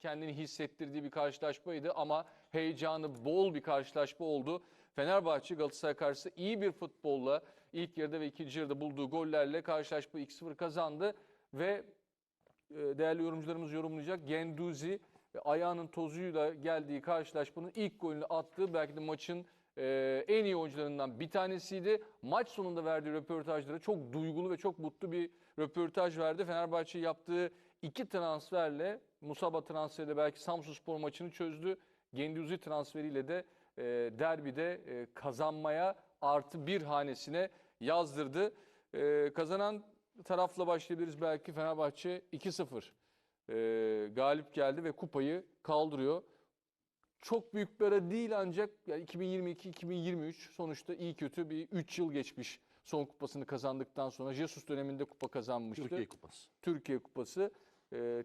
kendini hissettirdiği bir karşılaşmaydı ama heyecanı bol bir karşılaşma oldu. Fenerbahçe Galatasaray karşısında iyi bir futbolla ilk yarıda ve ikinci yarıda bulduğu gollerle karşılaşmayı 2-0 kazandı ve değerli yorumcularımız yorumlayacak. Guendouzi ayağının tozuyla geldiği karşılaşmanın ilk golünü attığı belki de maçın en iyi oyuncularından bir tanesiydi. Maç sonunda verdiği röportajları çok duygulu ve çok mutlu bir röportaj verdi. Fenerbahçe yaptığı 2 transferle, Musaba transferiyle belki Samsunspor maçını çözdü. Guendouzi transferiyle de derbide kazanmaya +1 hanesine yazdırdı. Kazanan tarafla başlayabiliriz belki. Fenerbahçe 2-0 galip geldi ve kupayı kaldırıyor. Çok büyük bir ara değil ancak yani 2022-2023 sonuçta iyi kötü bir 3 yıl geçmiş. Son kupasını kazandıktan sonra Jesus döneminde kupa kazanmıştı. Türkiye Kupası. Türkiye Kupası.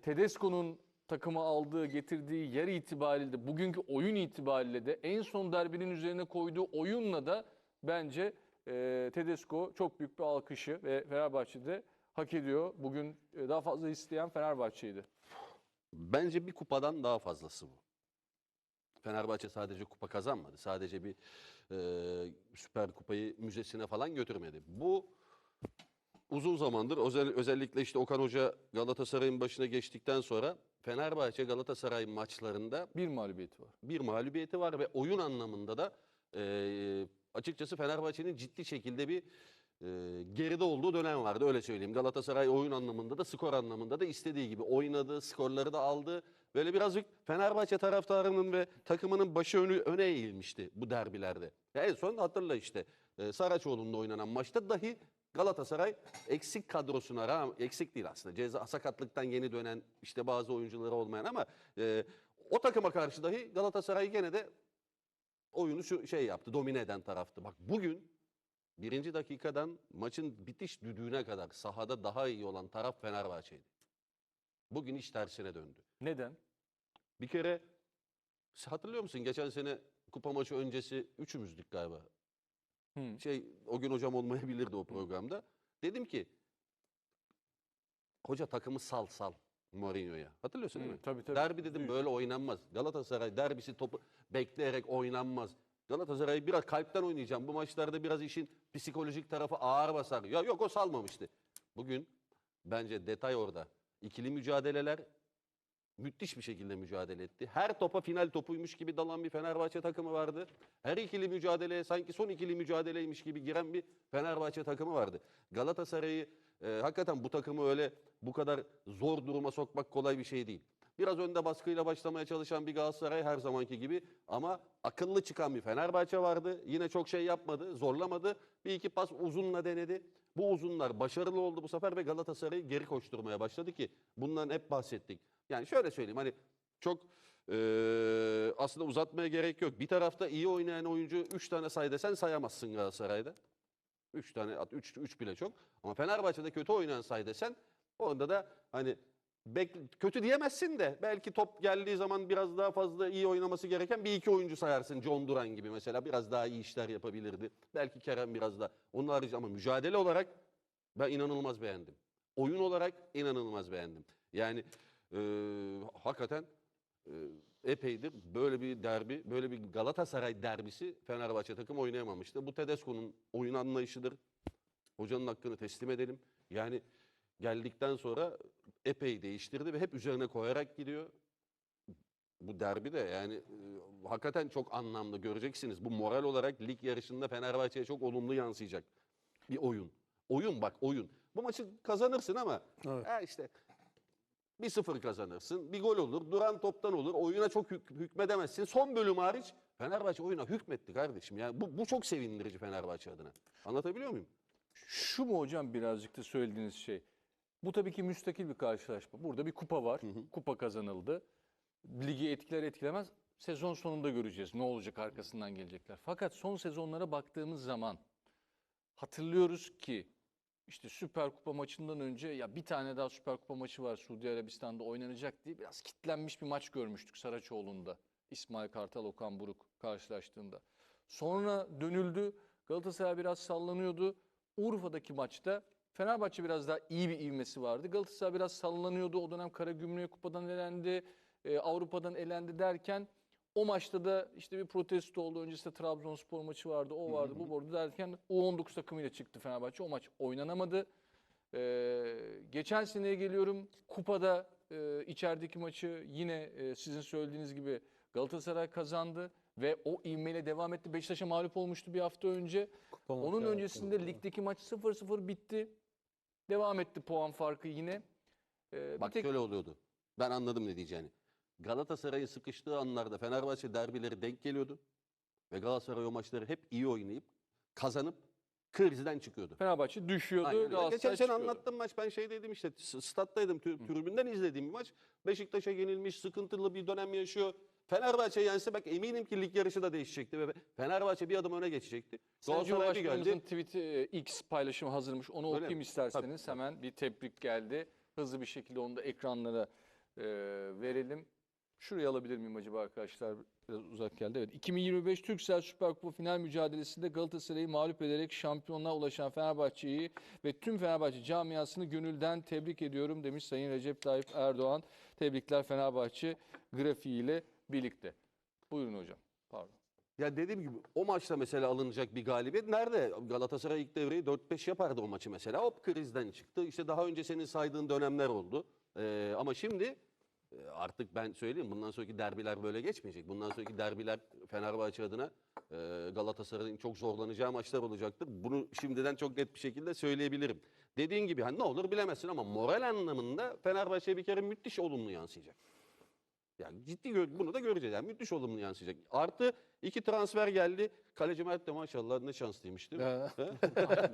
Tedesco'nun takımı aldığı, getirdiği yer itibariyle de bugünkü oyun itibariyle de en son derbinin üzerine koyduğu oyunla da bence Tedesco çok büyük bir alkışı ve Fenerbahçe'de hak ediyor. Bugün daha fazla isteyen Fenerbahçe'ydi. Bence bir kupadan daha fazlası bu. Fenerbahçe sadece kupa kazanmadı. Sadece bir Süper Kupayı müzesine falan götürmedi. Bu uzun zamandır özellikle işte Okan Hoca Galatasaray'ın başına geçtikten sonra Fenerbahçe Galatasaray maçlarında Bir mağlubiyeti var. bir mağlubiyeti var ve oyun anlamında da açıkçası Fenerbahçe'nin ciddi şekilde bir geride olduğu dönem vardı, öyle söyleyeyim. Galatasaray oyun anlamında da skor anlamında da istediği gibi oynadı, skorları da aldı. Böyle birazcık Fenerbahçe taraftarının ve takımının başı öne eğilmişti bu derbilerde. Ya en son hatırla işte Saraçoğlu'nda oynanan maçta dahi Galatasaray eksik kadrosuna rağmen, eksik değil aslında, sakatlıktan yeni dönen işte bazı oyuncuları olmayan ama o takıma karşı dahi Galatasaray gene de oyunu yaptı, domine eden taraftı. Bak bugün birinci dakikadan maçın bitiş düdüğüne kadar sahada daha iyi olan taraf Fenerbahçe'ydi. Bugün iş tersine döndü. Neden? Bir kere hatırlıyor musun? Geçen sene kupa maçı öncesi üçümüzdük galiba. O gün hocam olmayabilirdi o programda. Dedim ki hoca takımı sal Mourinho'ya. Hatırlıyorsun değil mi? Tabii. Derbi dedim böyle oynanmaz. Galatasaray derbisi topu bekleyerek oynanmaz. Galatasaray biraz kalpten oynayacağım. Bu maçlarda biraz işin psikolojik tarafı ağır basar. Ya yok, o salmamıştı. Bugün bence detay orada. İkili mücadeleler müthiş bir şekilde mücadele etti. Her topa final topuymuş gibi dalan bir Fenerbahçe takımı vardı. Her ikili mücadeleye sanki son ikili mücadeleymiş gibi giren bir Fenerbahçe takımı vardı. Galatasaray'ı hakikaten bu takımı öyle bu kadar zor duruma sokmak kolay bir şey değil. Biraz önde baskıyla başlamaya çalışan bir Galatasaray her zamanki gibi ama akıllı çıkan bir Fenerbahçe vardı. Yine çok şey yapmadı, zorlamadı. Bir iki pas uzunla denedi. Bu uzunlar başarılı oldu bu sefer ve Galatasaray'ı geri koşturmaya başladı ki bundan hep bahsettik. Yani şöyle söyleyeyim, hani çok aslında uzatmaya gerek yok. Bir tarafta iyi oynayan oyuncu 3 tane say desen sayamazsın Galatasaray'da. 3 tane, 3 bile çok. Ama Fenerbahçe'de kötü oynayan say desen onda da hani kötü diyemezsin de belki top geldiği zaman biraz daha fazla iyi oynaması gereken bir iki oyuncu sayarsın. John Duran gibi mesela biraz daha iyi işler yapabilirdi. Belki Kerem biraz da. Onun harici ama mücadele olarak ben inanılmaz beğendim. Oyun olarak inanılmaz beğendim. Yani hakikaten epeydir böyle bir derbi, böyle bir Galatasaray derbisi Fenerbahçe takım oynayamamıştı. Bu Tedesco'nun oyun anlayışıdır. Hocanın hakkını teslim edelim. Yani geldikten sonra epey değiştirdi ve hep üzerine koyarak gidiyor. Bu derbi de yani hakikaten çok anlamlı, göreceksiniz. Bu moral olarak lig yarışında Fenerbahçe'ye çok olumlu yansıyacak bir oyun. Oyun bak, oyun. Bu maçı kazanırsın ama Evet. işte 1-0 kazanırsın. Bir gol olur. Duran toptan olur. Oyuna çok hükmedemezsin. Son bölüm hariç Fenerbahçe oyuna hükmetti kardeşim. Yani bu çok sevindirici Fenerbahçe adına. Anlatabiliyor muyum? Şu mu hocam birazcık da söylediğiniz şey? Bu tabii ki müstakil bir karşılaşma. Burada bir kupa var. Kupa kazanıldı. Ligi etkiler etkilemez. Sezon sonunda göreceğiz ne olacak, arkasından gelecekler. Fakat son sezonlara baktığımız zaman hatırlıyoruz ki işte Süper Kupa maçından önce ya bir tane daha Süper Kupa maçı var Suudi Arabistan'da oynanacak diye biraz kitlenmiş bir maç görmüştük Saraçoğlu'nda. İsmail Kartal, Okan Buruk karşılaştığında. Sonra dönüldü. Galatasaray biraz sallanıyordu. Urfa'daki maçta Fenerbahçe biraz daha iyi bir ivmesi vardı. Galatasaray biraz sallanıyordu. O dönem Karagümrük'e kupadan elendi. Avrupa'dan elendi derken o maçta da işte bir protesto oldu. Öncesinde Trabzonspor maçı vardı, o vardı, bu vardı derken U19 takımıyla çıktı Fenerbahçe. O maç oynanamadı. Geçen seneye geliyorum. Kupada içerideki maçı yine sizin söylediğiniz gibi Galatasaray kazandı ve o ivmeyle devam etti. Beşiktaş'a mağlup olmuştu bir hafta önce. Onun öncesinde ligdeki maç 0-0 bitti. Devam etti puan farkı yine. Bir Bak tek şöyle oluyordu. Ben anladım ne diyeceğini. Galatasaray'ın sıkıştığı anlarda Fenerbahçe derbileri denk geliyordu. Ve Galatasaray o maçları hep iyi oynayıp kazanıp krizden çıkıyordu. Fenerbahçe düşüyordu. Aynen öyle. Geçen Galatasaray sene çıkıyordu. anlattığım maç ben şeydeydim işte stattaydım tribünden izlediğim bir maç. Beşiktaş'a yenilmiş sıkıntılı bir dönem yaşıyor. Fenerbahçe yense bak eminim ki lig yarışı da değişecekti ve Fenerbahçe bir adım öne geçecekti. Sayın Galatasaray bir Cumhurbaşkanımızın geldi. tweet'i X paylaşımı hazırmış. Onu Öyle okuyayım mi? isterseniz. Tabii. Hemen bir tebrik geldi. Hızlı bir şekilde onu da ekranlara verelim. Şuraya alabilir miyim acaba arkadaşlar? Biraz uzak geldi. Evet. 2025 Türksel Süper Kupa final mücadelesinde Galatasaray'ı mağlup ederek şampiyonluğa ulaşan Fenerbahçe'yi ve tüm Fenerbahçe camiasını gönülden tebrik ediyorum demiş Sayın Recep Tayyip Erdoğan. Tebrikler Fenerbahçe grafiğiyle birlikte. Buyurun hocam. Pardon. Ya dediğim gibi o maçta mesela alınacak bir galibiyet nerede? Galatasaray ilk devreyi 4-5 yapardı o maçı mesela. Hop krizden çıktı. İşte daha önce senin saydığın dönemler oldu. Ama şimdi artık ben söyleyeyim bundan sonraki derbiler böyle geçmeyecek. Bundan sonraki derbiler Fenerbahçe adına Galatasaray'ın çok zorlanacağı maçlar olacaktır. Bunu şimdiden çok net bir şekilde söyleyebilirim. Dediğin gibi hani ne olur bilemezsin ama moral anlamında Fenerbahçe'ye bir kere müthiş olumlu yansıyacak. Yani ciddi bunu da göreceğiz. Yani müthiş olumlu yansıyacak. Artı 2 transfer geldi. Kaleci Mert de maşallah ne şanslıymış değil mi?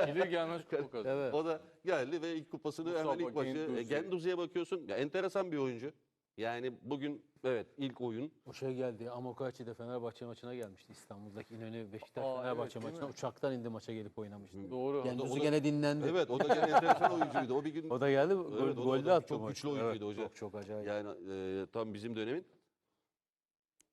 Gelir gelmez kupa kazandı. Evet. O da geldi ve ilk kupasını Mustafa hemen ilk maçı. Guendouzi. Genduzi'ye bakıyorsun. Ya enteresan bir oyuncu. Yani bugün evet ilk oyun. O şey geldi. Amokachi'de Fenerbahçe maçına gelmişti. İstanbul'daki İnönü Beşiktaş Aa, Fenerbahçe evet, değil maçına mi? uçaktan indi maça gelip oynamıştı. Doğru. Genduzi o da- gene dinlendi. Evet o da gene enteresan oyuncuydu. O bir gün O da geldi. Evet, o da- o Golle da attı çok maçta. güçlü oyuncuydu hoca. Çok acayip. yani tam bizim dönemin.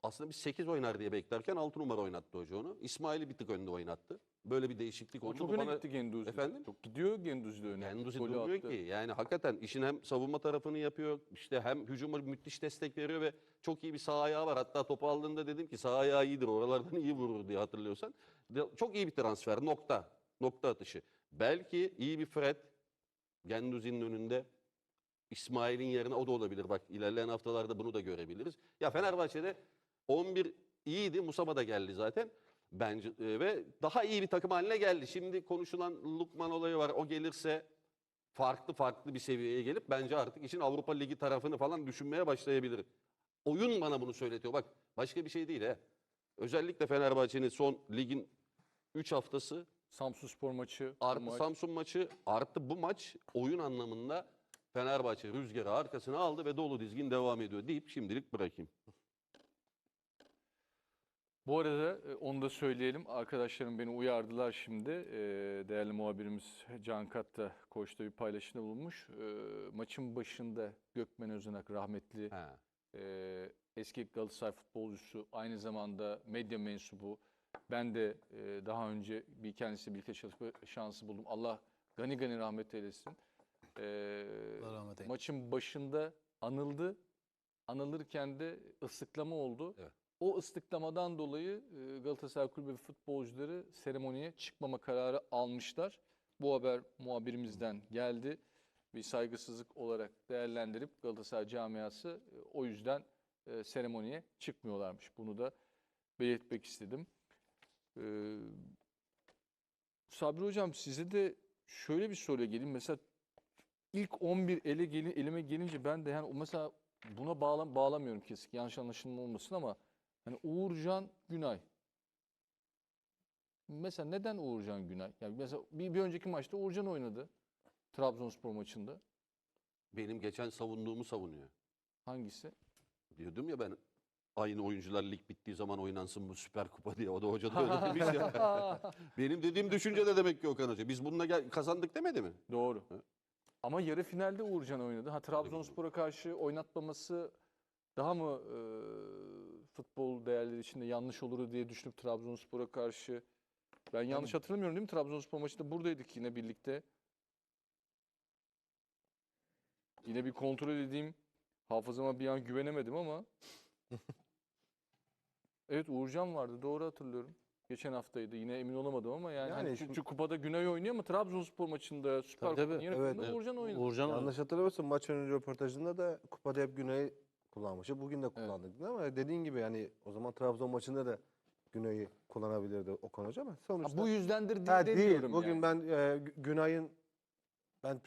Aslında biz 8 oynar diye beklerken 6 numara oynattı hoca onu. İsmail'i bir tık önde oynattı. Böyle bir değişiklik O oldu. çok Bu öne bana- gitti Genduzi. Efendim? Çok gidiyor Genduzi de öne. Genduzi Golü durmuyor attı. ki. Yani hakikaten işin hem savunma tarafını yapıyor, işte hem hücuma müthiş destek veriyor ve çok iyi bir sağ ayağı var. Hatta topu aldığında dedim ki sağ ayağı iyidir, oralardan iyi vurur diye hatırlıyorsan. Çok iyi bir transfer, nokta. Nokta atışı. Belki iyi bir Fred, Genduzi'nin önünde. İsmail'in yerine o da olabilir. Bak ilerleyen haftalarda bunu da görebiliriz. Ya Fenerbahçe'de 11 iyiydi. Musaba da geldi zaten. Bence ve daha iyi bir takım haline geldi. Şimdi konuşulan Lukman olayı var. O gelirse farklı bir seviyeye gelip bence artık işin Avrupa Ligi tarafını falan düşünmeye başlayabilir. Oyun bana bunu söyletiyor. Bak başka bir şey değil he. Özellikle Fenerbahçe'nin son ligin 3 haftası Samsunspor maçı. bu artı maç. Samsun maçı artı bu maç oyun anlamında Fenerbahçe rüzgarı arkasına aldı ve dolu dizgin devam ediyor deyip şimdilik bırakayım. Bu arada onu da söyleyelim. Arkadaşlarım beni uyardılar şimdi. Değerli muhabirimiz Can Kat da Koç'ta bir paylaşımda bulunmuş. Maçın başında Gökmen Özenak rahmetli Ha. eski Galatasaray futbolcusu, aynı zamanda medya mensubu. Ben de daha önce kendisiyle birlikte çalışma şansı buldum. Allah gani gani rahmet eylesin. Allah rahmet eylesin. Maçın başında anıldı. Anılırken de ıslıklama oldu. Evet. O ıslıklamadan dolayı Galatasaray Kulübü futbolcuları seremoniye çıkmama kararı almışlar. Bu haber muhabirimizden geldi. Bir saygısızlık olarak değerlendirip Galatasaray camiası o yüzden seremoniye çıkmıyorlarmış. Bunu da belirtmek istedim. Sabri Hocam size de şöyle bir soruya geleyim. Mesela ilk 11 elime gelince ben de yani mesela buna bağlamıyorum kesin. Yanlış anlaşılma olmasın ama hani Uğurcan Günay. Mesela neden Uğurcan Günay? Yani mesela bir önceki maçta Uğurcan oynadı. Trabzonspor maçında. Benim geçen savunduğumu savunuyor. Hangisi? Diyordum ya ben aynı oyuncular lig bittiği zaman oynansın bu Süper Kupa diye. O da hoca da öyle demiş ya. Benim dediğim düşünce de demek ki Okan Hoca. Biz bununla kazandık demedi mi? Doğru. Evet. Ama yarı finalde Uğurcan oynadı. Trabzonspor'a karşı oynatmaması daha mı futbol değerleri içinde yanlış olur diye düşünüp Trabzonspor'a karşı ben yanlış hatırlamıyorum değil mi? Trabzonspor maçında buradaydık yine birlikte. Yine bir kontrol edeyim. Hafızama bir an güvenemedim ama. Evet, Uğurcan vardı, doğru hatırlıyorum. Geçen haftaydı, yine emin olamadım ama yani, Yani hani şimdi- çünkü kupada Güney oynuyor ama Trabzonspor maçında Süper Tabii, Kupa'nın tabii. yarı Evet. finalinde Uğurcan oynadı. Uğurcan Yanlış hatırlamıyorsam maç önü röportajında da kupada hep Güney kullanmıştı. Bugün de kullandık ama dediğin gibi yani o zaman Trabzon maçında da Güney'i kullanabilirdi Okan Hoca ama Ha, sonuçta bu yüzdendir Ha, demiyorum değil. Bugün yani. ben Günay'ın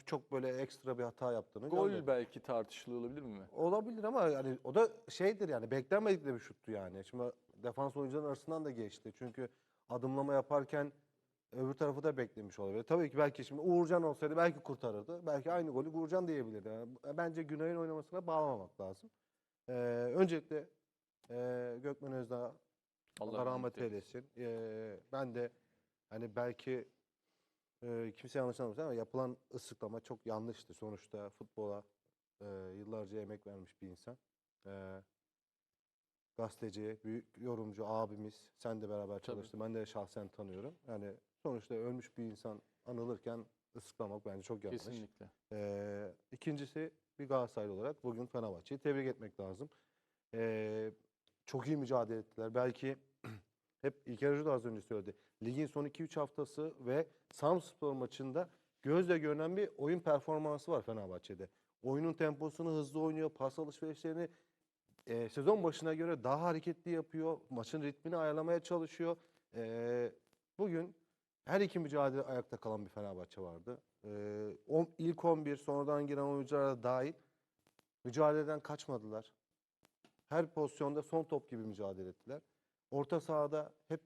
çok böyle ekstra bir hata yaptığını Gol görmedim. belki tartışılıyor olabilir mi? Olabilir ama yani o da şeydir yani beklenmedik de bir şuttu yani. Şimdi defans oyuncuların arasından da geçti. Çünkü adımlama yaparken öbür tarafı da beklemiş olabilir. Tabii ki belki şimdi Uğurcan olsaydı belki kurtarırdı. Belki aynı golü Uğurcan diyebilirdi. Yani bence Günay'ın oynamasına bağlamamak lazım. Öncelikle Gökmen Özdağ Allah rahmet eylesin. Ben de hani belki kimse yanlış anlamasın ama yapılan ıslıklama çok yanlıştı. Sonuçta futbola yıllarca emek vermiş bir insan. Gazeteci, büyük yorumcu abimiz. Sen de beraber çalıştın. Ben de şahsen tanıyorum. Yani sonuçta ölmüş bir insan anılırken ıslıklamak bence çok yanlış. Kesinlikle. İkincisi bir Galatasaraylı olarak bugün Fenerbahçe'yi tebrik etmek lazım. Çok iyi mücadele ettiler. Belki hep İlker Hoca da az önce söyledi. Ligin son 2-3 haftası ve Samsunspor maçında gözle görünen bir oyun performansı var Fenerbahçe'de. Oyunun temposunu hızlı oynuyor, pas alışverişlerini sezon başına göre daha hareketli yapıyor. Maçın ritmini ayarlamaya çalışıyor. Bugün her iki mücadele ayakta kalan bir Fenerbahçe vardı. İlk 11 sonradan giren oyuncular da dahil mücadeleden kaçmadılar. Her pozisyonda son top gibi mücadele ettiler. Orta sahada hep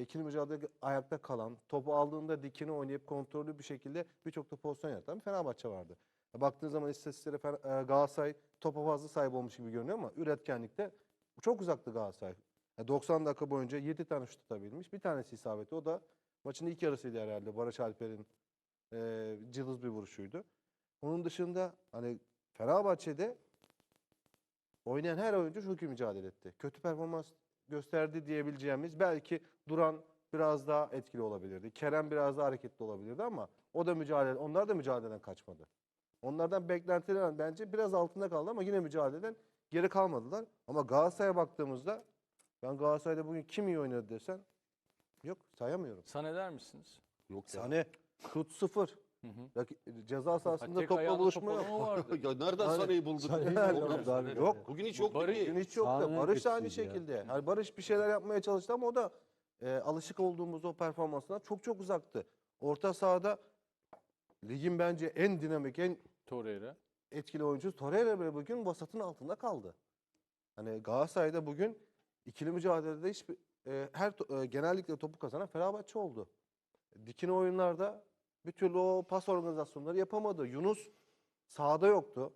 ikili mücadele ayakta kalan, topu aldığında dikine oynayıp kontrollü bir şekilde birçok da pozisyon yaratan bir Fenerbahçe vardı. Baktığın zaman istatistiklere Galatasaray topa fazla sahip olmuş gibi görünüyor ama üretkenlikte çok uzaktı Galatasaray. 90 dakika boyunca 7 tane şut tutabilmiş. Bir tanesi isabetli. O da maçın ilk yarısıydı herhalde. Barış Alper'in cılız bir vuruşuydu. Onun dışında hani Fenerbahçe'de oynayan her oyuncu çok iyi mücadele etti. Kötü performans gösterdi diyebileceğimiz belki Duran biraz daha etkili olabilirdi. Kerem biraz daha hareketli olabilirdi ama onlar da mücadeleden kaçmadı. Onlardan beklentiler bence biraz altında kaldı ama yine mücadeleden geri kalmadılar. Ama Galatasaray'a baktığımızda ben Galatasaray'da bugün kim iyi oynadı desen yok sayamıyorum. Sana eder misiniz? Yok ya. Sane şut 0. Ceza sahasında Tek topla ayağına buluşma top yok. alan o vardı. Ya nereden Hani- Sané'yi bulduk? Sané'yi Yok, bulduk Sané. Yok. Bugün hiç yok Barış- ki. Bugün hiç yok da Sahanın en Barış da aynı kötüsüydü ya. şekilde. Yani Barış bir şeyler yapmaya çalıştı ama o da alışık olduğumuz o performansından çok uzaktı. Orta sahada ligin bence en dinamik, en Torreira. etkili oyuncusu Torreira bile bugün vasatın altında kaldı. Hani Galatasaray'da bugün ikili mücadelede genellikle topu kazanan Fenerbahçe oldu. Dikine oyunlarda bir türlü o pas organizasyonları yapamadı. Yunus sahada yoktu.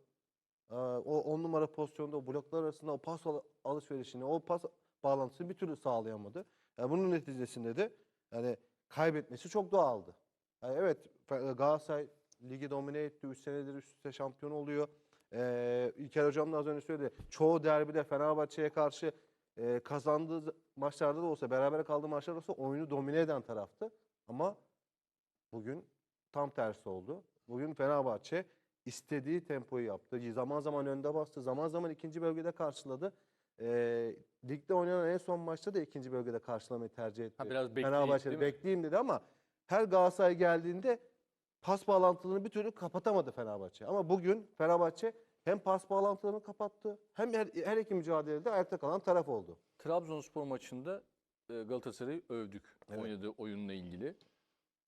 O 10 numara pozisyonda o bloklar arasında o pas alışverişini, o pas bağlantısını bir türlü sağlayamadı. Yani bunun neticesinde de yani kaybetmesi çok doğaldı. Yani evet Galatasaray ligi domine etti. 3 senedir üst üste şampiyon oluyor. İlker Hocam da az önce söyledi. Çoğu derbide Fenerbahçe'ye karşı kazandığı maçlarda da olsa, beraber kaldığı maçlarda olsa oyunu domine eden taraftı. Ama bugün tam tersi oldu. Bugün Fenerbahçe istediği tempoyu yaptı. Zaman zaman önde bastı. Zaman zaman ikinci bölgede karşıladı. Ligde oynanan en son maçta da ikinci bölgede karşılamayı tercih etti. Ha, biraz bekleyeyim, Fenerbahçe değil mi? bekleyeyim dedi ama her Galatasaray geldiğinde pas bağlantılarını bir türlü kapatamadı Fenerbahçe. Ama bugün Fenerbahçe hem pas bağlantılarını kapattı hem her iki mücadelede ayakta kalan taraf oldu. Trabzonspor maçında Galatasaray'ı övdük Evet. oynadığı oyunla ilgili.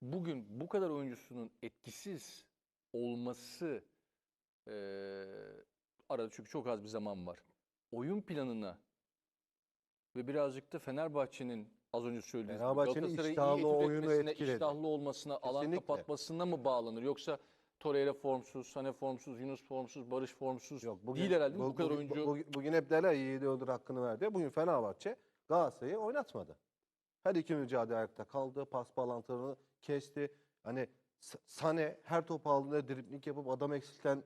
Bugün bu kadar oyuncusunun etkisiz olması arada çünkü çok az bir zaman var. Oyun planına ve birazcık da Fenerbahçe'nin az önce söylediğiniz gibi Fenerbahçe'nin Galatasaray'ı iştahlı iyi etüt oyunu etmesine, etkiledi. iştahlı olmasına, alan Kesinlikle. kapatmasına mı bağlanır? Yoksa Torreira formsuz, Sané formsuz, Yunus formsuz, Barış formsuz Yok, değil herhalde değil mi? Bu kadar oyuncu Bugün hep derler yiğidi öldür hakkını ver diye. Bugün Fenerbahçe Galatasaray'ı oynatmadı. Her iki mücadele ayakta kaldı. Pas bağlantılarını kesti. Hani Sané her topu aldığında dribling yapıp adam eksilten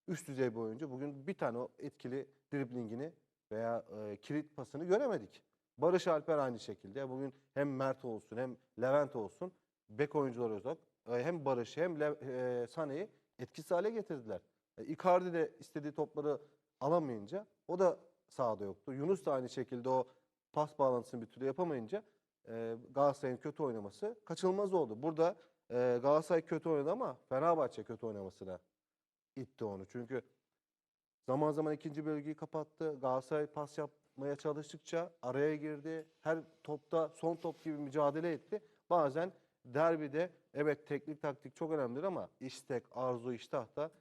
üst düzey bir oyuncu. Bugün bir tane o etkili driblingini veya kilit pasını göremedik. Barış Alper aynı şekilde. Bugün hem Mert olsun hem Levent olsun bek oyuncuları uzak. Hem Barış'ı hem Sané'yi etkisiz hale getirdiler. Icardi de istediği topları alamayınca o da sahada yoktu. Yunus da aynı şekilde o pas bağlantısını bir türlü yapamayınca Galatasaray'ın kötü oynaması kaçınılmaz oldu. Burada Galatasaray kötü oynadı ama Fenerbahçe kötü oynamasına itti onu. Çünkü zaman zaman ikinci bölgeyi kapattı. Galatasaray pas yapmaya çalıştıkça araya girdi. Her topta son top gibi mücadele etti. Bazen derbide evet teknik taktik çok önemlidir ama istek, arzu, iştah da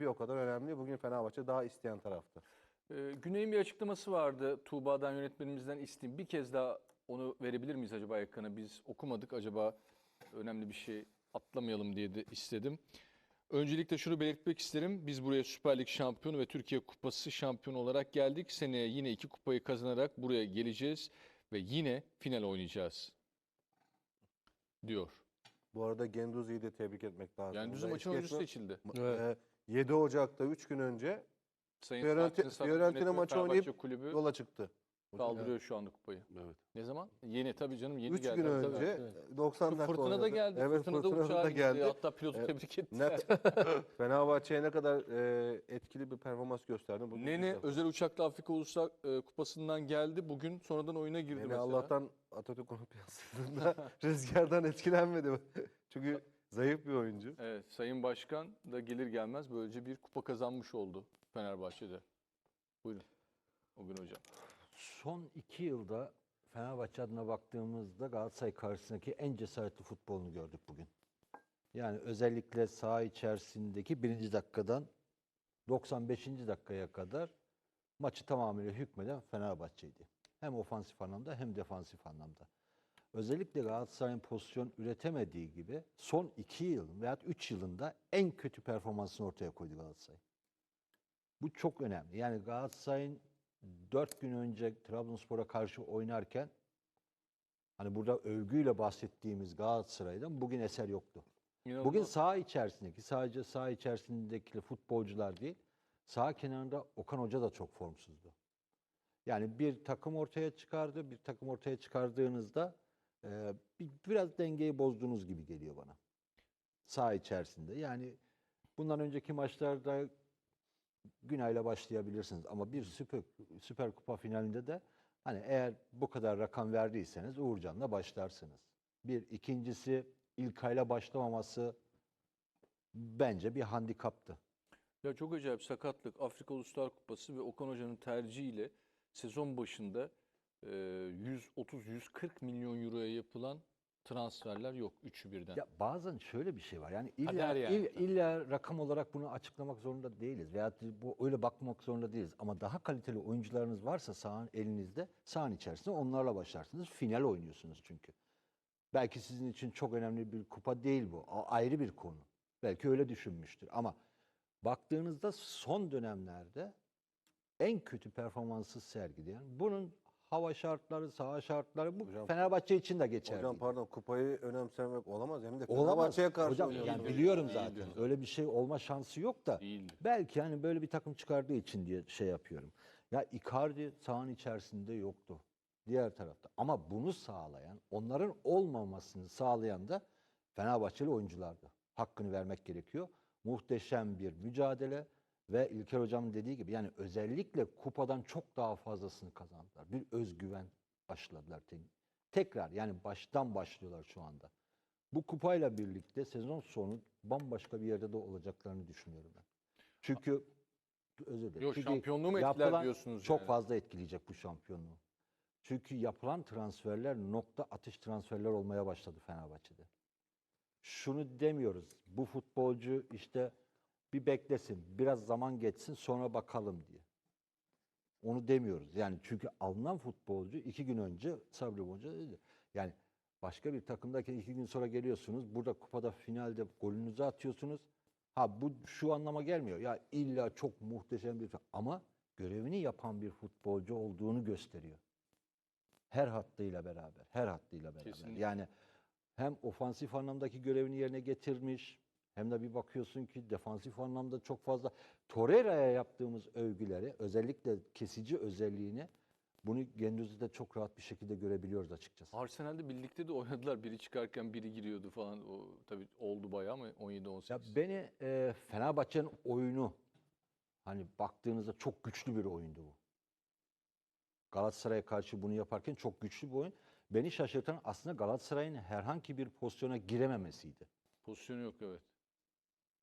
bir o kadar önemli. Bugün Fenerbahçe daha isteyen taraftı. Güney'in bir açıklaması vardı. Tuğba'dan, yönetmenimizden isteyeyim. Bir kez daha onu verebilir miyiz acaba ekrana? Biz okumadık, acaba önemli bir şey atlamayalım diye de istedim. Öncelikle şunu belirtmek isterim. Biz buraya Süper Lig şampiyonu ve Türkiye Kupası şampiyonu olarak geldik. Seneye yine 2 kupayı kazanarak buraya geleceğiz ve yine final oynayacağız diyor. Bu arada Genduzi'yi de tebrik etmek lazım. Yani Burada maçın eski oyuncusu etme- seçildi. Evet. 7 Ocak'ta 3 gün önce Sayın Fiorentina Saatçı Sanat Fiorentina Yönetimi maçı Fenerbahçe oynayıp Kulübü yola çıktı. kaldırıyor şu anda kupayı. Evet. Ne zaman? Yeni tabii canım, yeni 3 geldi. gün Tabii. önce evet. 90 dakika Fırtına da oynadı. geldi. Evet, Fırtına da Fırtına uçağa da gitti. geldi. Hatta pilotu Evet. tebrik etti. Ne, Fenerbahçe'ye ne kadar etkili bir performans gösterdi. Bugün Nene ilk defa. özel uçakla Afrika Uluslar Kupası'ndan geldi. Bugün sonradan oyuna girdi Nene mesela. Allah'tan Atatürk Olimpiyatlarında rüzgardan etkilenmedi. Çünkü zayıf bir oyuncu. Evet, Sayın Başkan da gelir gelmez böylece bir kupa kazanmış oldu Fenerbahçe'de. Buyurun. O gün hocam. Son 2 yılda Fenerbahçe adına baktığımızda Galatasaray karşısındaki en cesaretli futbolunu gördük bugün. Yani özellikle saha içerisindeki 1. dakikadan 95. dakikaya kadar maçı tamamıyla hükmeden Fenerbahçe'ydi. Hem ofansif anlamda hem defansif anlamda. Özellikle Galatasaray'ın pozisyon üretemediği gibi son 2 yılın veya 3 yılında en kötü performansını ortaya koydu Galatasaray. Bu çok önemli. Yani Galatasaray'ın 4 gün önce Trabzonspor'a karşı oynarken hani burada övgüyle bahsettiğimiz Galatasaray'dan bugün eser yoktu. İnanılmaz. Bugün saha içerisindeki, sadece saha içerisindeki futbolcular değil, saha kenarında Okan Hoca da çok formsuzdu. Yani bir takım ortaya çıkardı, bir takım ortaya çıkardığınızda biraz dengeyi bozduğunuz gibi geliyor bana. Saha içerisinde. Yani bundan önceki maçlarda Günay'la başlayabilirsiniz ama bir Süper Kupa finalinde de hani eğer bu kadar rakam verdiyseniz Uğurcan'la başlarsınız. Bir. İkincisi İlkay'la başlamaması bence bir handikaptı. Ya çok acayip sakatlık, Afrika Uluslar Kupası ve Okan Hoca'nın tercihiyle sezon başında 130-140 milyon euroya yapılan transferler yok. Üçü birden. Ya bazen şöyle bir şey var. Yani Kader illa, yani. illa rakam olarak bunu açıklamak zorunda değiliz. Veya bu öyle bakmak zorunda değiliz. Ama daha kaliteli oyuncularınız varsa sahanın elinizde, sahanın içerisinde onlarla başlarsınız. Final oynuyorsunuz çünkü. Belki sizin için çok önemli bir kupa değil bu. Ayrı bir konu. Belki öyle düşünmüştür. Ama baktığınızda son dönemlerde en kötü performansı sergileyen, bunun hava şartları, saha şartları bu Hocam- Fenerbahçe için de geçerli. Hocam pardon, kupayı önemsemek olamaz. Hem de Olamaz. Fenerbahçe'ye karşı Hocam oynuyorsunuz. yani biliyorum Değildir. zaten. Öyle bir şey olma şansı yok da. Değildir. Belki hani böyle bir takım çıkardığı için diye şey yapıyorum. Ya Icardi sahanın içerisinde yoktu. Diğer tarafta. Ama bunu sağlayan, onların olmamasını sağlayan da Fenerbahçeli oyunculardı. Hakkını vermek gerekiyor. Muhteşem bir mücadele ve İlker Hocam'ın dediği gibi yani özellikle kupadan çok daha fazlasını kazandılar. Bir özgüven aşıladılar. Tekrar yani baştan başlıyorlar şu anda. Bu kupayla birlikte sezon sonu bambaşka bir yerde de olacaklarını düşünüyorum ben. Çünkü özür dilerim. Yok, Çünkü şampiyonluğu mu etkiler yapılan- diyorsunuz Çok yani? fazla etkileyecek bu şampiyonluğu. Çünkü yapılan transferler nokta atış transferler olmaya başladı Fenerbahçe'de. Şunu demiyoruz. Bu futbolcu işte bir beklesin, biraz zaman geçsin sonra bakalım diye. Onu demiyoruz. Yani çünkü alınan futbolcu 2 gün önce Sabri Hoca dedi. Yani başka bir takımdaki 2 gün sonra geliyorsunuz. Burada kupada finalde golünüzü atıyorsunuz. Ha bu şu anlama gelmiyor. Ya illa çok muhteşem bir ama görevini yapan bir futbolcu olduğunu gösteriyor. Her hattıyla beraber. Her hattıyla beraber. Kesinlikle. Yani hem ofansif anlamdaki görevini yerine getirmiş hem de bir bakıyorsun ki defansif anlamda çok fazla Torreira'ya yaptığımız övgüleri özellikle kesici özelliğini bunu Guendouzi'de çok rahat bir şekilde görebiliyoruz açıkçası. Arsenal'de birlikte de oynadılar. Biri çıkarken biri giriyordu falan. O tabii oldu bayağı ama 17-18. Ya beni Fenerbahçe'nin oyunu Hani baktığınızda çok güçlü bir oyundu bu. Galatasaray'a karşı bunu yaparken çok güçlü bir oyun. Beni şaşırtan aslında Galatasaray'ın herhangi bir pozisyona girememesiydi. Pozisyonu yok, evet.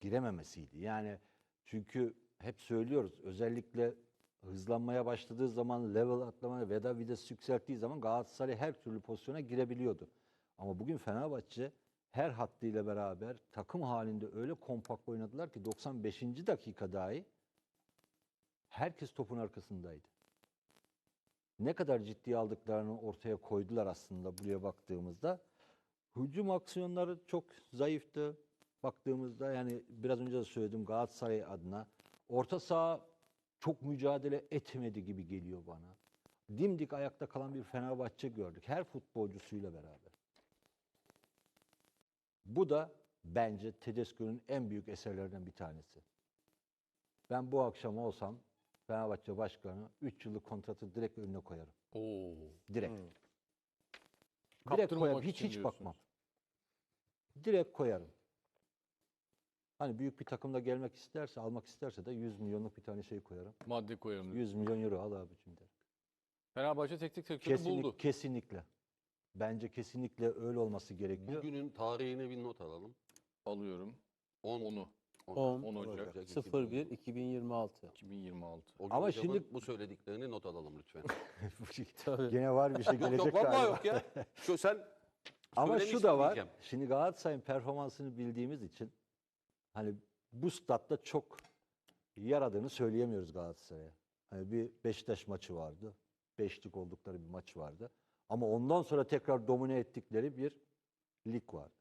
Girememesiydi. Yani çünkü hep söylüyoruz, özellikle hızlanmaya başladığı zaman, level atlamaya, veda vitesi yükselttiği zaman Galatasaray her türlü pozisyona girebiliyordu. Ama bugün Fenerbahçe her hattıyla beraber takım halinde öyle kompakt oynadılar ki 95. dakika dahi herkes topun arkasındaydı. Ne kadar ciddiye aldıklarını ortaya koydular aslında buraya baktığımızda. Hücum aksiyonları çok zayıftı. Baktığımızda yani biraz önce de söyledim Galatasaray adına. Orta saha çok mücadele etmedi gibi geliyor bana. Dimdik ayakta kalan bir Fenerbahçe gördük. Her futbolcusuyla beraber. Bu da bence Tedesco'nun en büyük eserlerinden bir tanesi. Ben bu akşam olsam Fenerbahçe Başkanı 3 yıllık kontratı direkt önüne koyarım. Oo. Direkt. Direkt Kaptırmamak koyarım. için Hiç diyorsunuz. bakmam. Direkt koyarım. Hani büyük bir takımda gelmek isterse, almak isterse de 100 milyonluk bir tane şey koyarım. Madde koyalım. 100 milyon euro al abicim der. Fenerbahçe teknik direktörü buldu. Kesinlikle. Bence kesinlikle öyle olması gerekiyor. Bugünün tarihine bir not alalım. Alıyorum. 10 10'u. 10 10 Ocak 01 2026. 2026. O gün Ama hocamın şimdi- bu söylediklerini not alalım lütfen. Gene var bir şey yok gelecek yok vallahi galiba. yok ya. Sen Ama şu söylemiştin da var. diyeceğim. Şimdi Galatasaray'ın performansını bildiğimiz için hani bu statta çok yaradığını söyleyemiyoruz Galatasaray'a. Hani bir Beşiktaş maçı vardı. 5'lik oldukları bir maç vardı. Ama ondan sonra tekrar domine ettikleri bir lig vardı.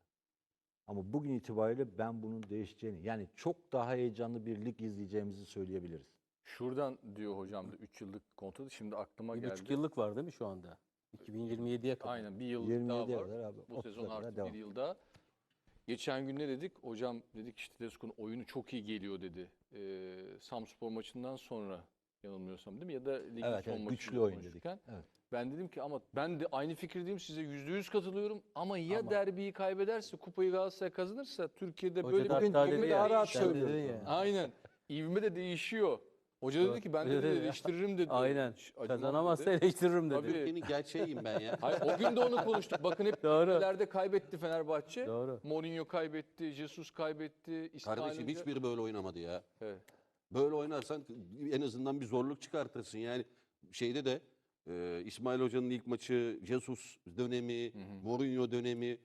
Ama bugün itibariyle ben bunun değişeceğini, yani çok daha heyecanlı bir lig izleyeceğimizi söyleyebiliriz. Şuradan diyor hocam da 3 yıllık kontratı şimdi aklıma 1,5 geldi. yıllık var değil mi şu anda? 2027'ye kadar. Aynen bir yıl 27'ye daha var. kadar abi, Bu 30'a sezon kadar artı devam. bir yıl daha. Geçen gün ne dedik? Hocam dedik işte Tedesco'nun oyunu çok iyi geliyor dedi. Samspor maçından sonra yanılmıyorsam değil mi? Ya da ligin Evet, son evet, maçında güçlü oyun dedik. konuşurken. Evet. Ben dedim ki ama ben de aynı fikirdeyim, size %100 katılıyorum. Ama ya Ama- derbiyi kaybederse, kupayı Galatasaray kazanırsa Türkiye'de Hoca böyle da bir hatta ivme dedi de daha rahat sen değişiyor. dedin söylüyorsun. ya. Aynen. İvme de değişiyor. Hoca dedi ki ben de Öyle dedi, dedi ya. eleştiririm dedi. Aynen. Hiç acımam Kazanamazsa dedi. eleştiririm dedi. Tabii. Türkiye'nin gerçeğiyim ben ya. Hayır, o gün de onu konuştuk. Bakın hep Doğru. ileride kaybetti Fenerbahçe. Doğru. Mourinho kaybetti, Jesus kaybetti. İsmail Kardeşim Hoca- hiçbiri böyle oynamadı ya. Evet. Böyle oynarsan en azından bir zorluk çıkartırsın. Yani şeyde de İsmail Hoca'nın ilk maçı, Jesus dönemi, Mourinho dönemi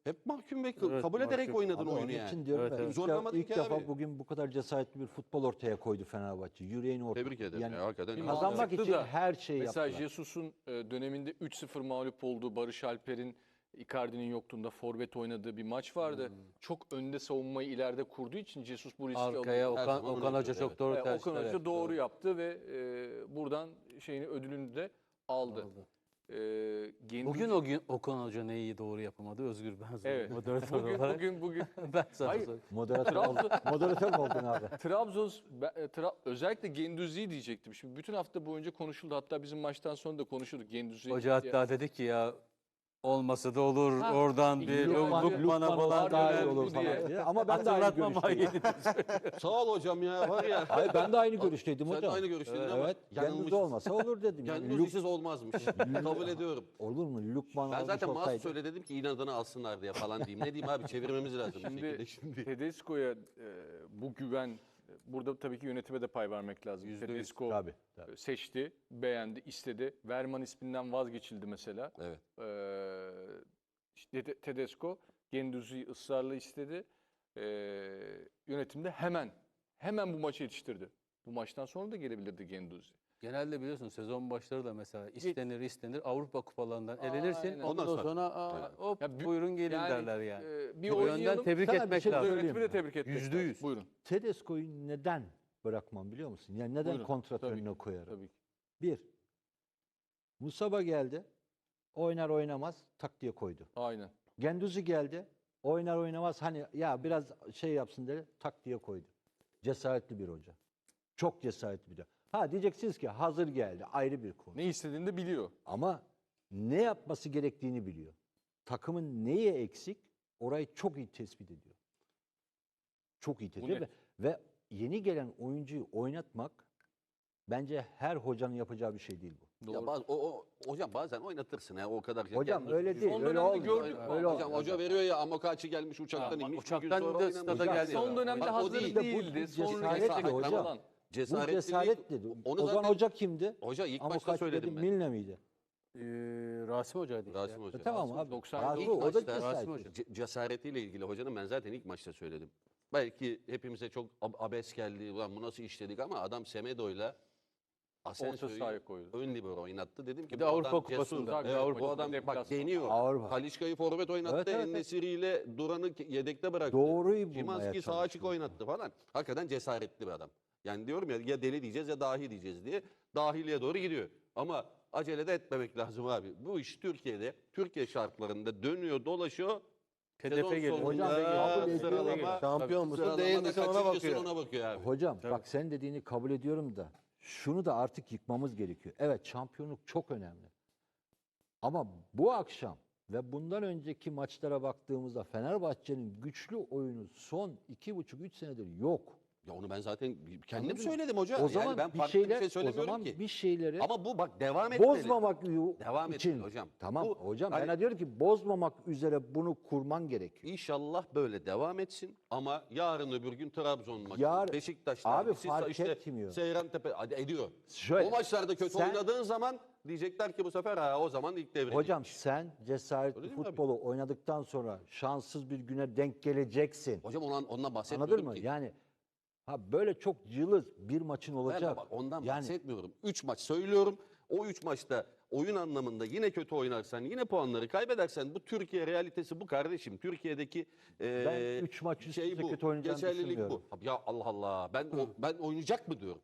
hep mahkum ve Evet, kabul ederek mahkum. oynadın Abi oyunu onun yani. için diyorum Evet, ya, evet. ilk, Zorlamadık ilk ki defa abi. bugün bu kadar cesaretli bir futbol ortaya koydu Fenerbahçe. Yüreğini ortaya Tebrik koydu. ederim Yani ya, hakikaten. Şimdi kazanmak mantıklı için da her şeyi Mesela yaptılar. Jesus'un döneminde 3-0 mağlup olduğu, Barış Alper'in Icardi'nin yokluğunda forvet oynadığı bir maç vardı. Çok önde savunmayı ileride kurduğu için Jesus bu riski Arkaya alıyor. Her Okan, zaman Okan onu Hoca yapıyordu, çok evet. doğru Okan tercihler Hoca yaptı. doğru yaptı ve buradan şeyini ödülünü de aldı. Gendouzi- Bugün o gün Okan Hoca neyi doğru yapamadı? Özgür ben sorayım. Evet. Moderatör olarak. Bugün Ben sana Hayır. sorayım. Moderatör mü oldun abi? Özellikle Gendouzi'yi diyecektim. Şimdi bütün hafta boyunca konuşuldu. Hatta bizim maçtan sonra da konuşurduk Gendouzi. Hoca hatta dedi ki ya olmasa da olur Ha, oradan bir Lukman'a falan daha iyi döner olur bu falan diye. diye. Ama ben de aynı hatırlatmama görüşteydim. Sağ ol hocam ya var ya. Hayır ben de aynı görüşteydim Sen de hocam. aynı görüşteydin ama Evet. Kendiniz yanılmışız. olmasa olur dedim. Yani Kendiniz olmazmış. Kabul ediyorum. olur mu? Lukman Ben olmuş zaten mahsus olsaydı. söyle dedim ki inadına alsınlar diye falan diyeyim. Ne diyeyim abi çevirmemiz lazım bir şekilde şimdi. Tedesco'ya bu güven, burada tabii ki yönetime de pay vermek lazım. Tedesco Tabii. seçti, beğendi, istedi. Verman isminden vazgeçildi mesela. Evet. İşte Tedesco Gendouzi'yi ısrarla istedi. Yönetimde hemen bu maçı yetiştirdi. Bu maçtan sonra da gelebilirdi Gendouzi. Genelde biliyorsun sezon başları da mesela istenir Avrupa kupalarından elenirsin. Aynen. Ondan Ondan sonra hop Ya buyurun gelin derler yani. Bir Bu yönden oynayalım. tebrik Sana bir etmek şey lazım. söyleyeyim Yönetimi de mi? tebrik etmek lazım. %100. Buyurun. Tedesco'yu neden bırakmam biliyor musun? Yani neden Buyurun. kontrat Tabii önüne ki, koyarım? Tabii ki. Bir, Musaba geldi. Oynar oynamaz tak diye koydu. Aynen. Gendouzi geldi. Oynar oynamaz hani ya biraz şey yapsın dedi tak diye koydu. Cesaretli bir hoca. Çok cesaretli bir hoca. Ha diyeceksiniz ki hazır geldi ayrı bir konu. Ne istediğini de biliyor. Ama ne yapması gerektiğini biliyor. Takımın neye eksik orayı çok iyi tespit ediyor. Çok iyi tespit ediyor. net. Ve yeni gelen oyuncuyu oynatmak bence her hocanın yapacağı bir şey değil bu. Ya hocam bazen oynatırsın ya o kadar. Hocam Yani öyle değil. Son Öyle dönemde olmuyor. gördük mü? Öyle hocam olmuyor. hoca veriyor ya Amokachi gelmiş uçaktan inmiş. uçaktan bir gün sonra da oynamış. stada Hocam, geldi. Son dönemde Bak, o hazır değil. değildi. Bu Sonra cesaret geçecek de hocam. falan. Bu Cesaret, cesaret dedi. Onu Ozan zaten- Hoca kimdi? Hoca ilk başta Amokachi söyledim dedi, ben. Milne miydi? Rasim Hoca'ydı işte. Rasim Hoca. Tamam Rasim abi. 90 Rasim, İlk o da maçta cesaret. Rasim Hoca. Cesaretiyle ilgili hocanın ben zaten ilk maçta söyledim. Belki hepimize çok abes geldi. Ulan bu nasıl işledik ama adam Semedo'yla Orta Asensio'yu sahaya koydu. ön libero oynattı. Dedim ki Bir de bu Avrupa adam Kupası'nda. cesur. Bir de Avrupa Bu adam Kupası'nda bak deniyor. Avrupa. Talisca'yı forvet oynattı. Evet, evet, evet. En-Nesyri ile Duran'ı yedekte bıraktı. Doğruyu bulmaya Szymański sağ açık çalışıyor. oynattı falan. Hakikaten cesaretli bir adam. Yani diyorum ya deli diyeceğiz ya dahi diyeceğiz diye. Dahiliye doğru gidiyor. Ama acele de etmemek lazım abi. Bu iş Türkiye'de, Türkiye şartlarında dönüyor, dolaşıyor. Hedefe Sezon geliyor. sonunda Hocam, kabul ediyorum. sıralama, Şampiyon musun sıralamada değil misin ona kaçıncısın bakıyor. ona bakıyor abi. Hocam bak sen dediğini kabul ediyorum da şunu da artık yıkmamız gerekiyor. Evet şampiyonluk çok önemli. Ama bu akşam ve bundan önceki maçlara baktığımızda Fenerbahçe'nin güçlü oyunu son 2,5-3 senedir yok. Ya onu ben zaten kendim Anladın mı? söyledim hoca. O zaman yani ben bir farklı şeyler, bir şey o söylemiyorum zaman ki. bir şeyleri Ama bu bak devam etmeli. bozmamak Devam için. etmeli hocam. Tamam Bu, hocam hani- ben de diyorum ki bozmamak üzere bunu kurman gerekiyor. İnşallah böyle devam etsin ama yarın öbür gün Trabzon maçı, Yar- Beşiktaş Abi derbisi, fark işte etmiyor. Seyrantepe hadi ediyor. Şöyle, o maçlarda kötü sen- oynadığın zaman diyecekler ki bu sefer ha o zaman ilk devre. Hocam sen cesaretli Öyle değil mi abi? futbolu oynadıktan sonra şanssız bir güne denk geleceksin. Hocam ondan bahsetmiyorum Anladın mı? ki. Yani böyle çok cılız bir maçın Ben de olacak. bak ondan yani bahsetmiyorum. 3 maç söylüyorum. O 3 maçta oyun anlamında yine kötü oynarsan, yine puanları kaybedersen bu Türkiye realitesi bu kardeşim. Türkiye'deki Ben üç maç üst üste kötü oynayacağını geçerlilik bu. düşünmüyorum. Ya Allah Allah. Ben oynayacak mı diyorum.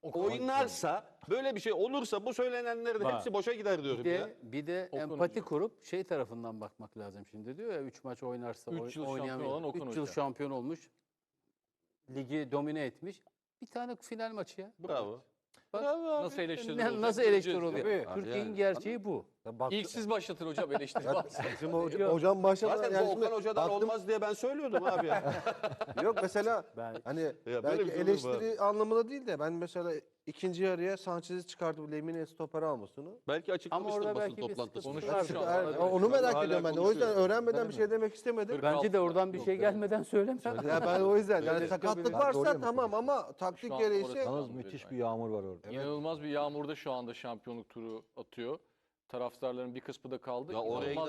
Oynarsa böyle bir şey olursa bu söylenenlerin Var. hepsi boşa gider diyorum Bir ya. de, bir de Okan empati Hoca. kurup şey tarafından bakmak lazım şimdi diyor ya 3 maç oynarsa 3 yıl oynayamıyor. şampiyon olan Okan 3 yıl Hoca. şampiyon olmuş. Ligi domine etmiş. Bir tane final maçı ya. Bravo. Bak, Nasıl eleştirilir olacak? Nasıl Göreceğiz eleştiri olur? diye. Türkiye'nin Yani. gerçeği bu. İlk siz başlatın hocam eleştiri. Bizim hocam başladı. Zaten Yani bu şimdi Okan Hoca'dan baktım- olmaz diye ben söylüyordum abi ya. Yok mesela Ben- hani Ya böyle belki bir şey olur mu eleştiri anlamında değil de ben mesela ikinci yarıya Sanchez'i çıkartıp Lemine stoper almasını. Belki açıklamıştır orada basın belki bir toplantısında. sıkıntı var şu an. Onu merak Hala ediyorum ben de. O yüzden konuşuyor. öğrenmeden bir şey demek istemedim. Bence de oradan bir şey gelmeden söylemem. Ya ben o yüzden yani Öyle sakatlık çıkabilir. varsa Doğruya mı tamam ama taktik Şu an gereği orası- ise Yalnız müthiş bir yağmur var orada. İnanılmaz bir yağmurda şu anda şampiyonluk turu atıyor. Taraftarların bir kısmı da kaldı. Ya oraya İnanılmaz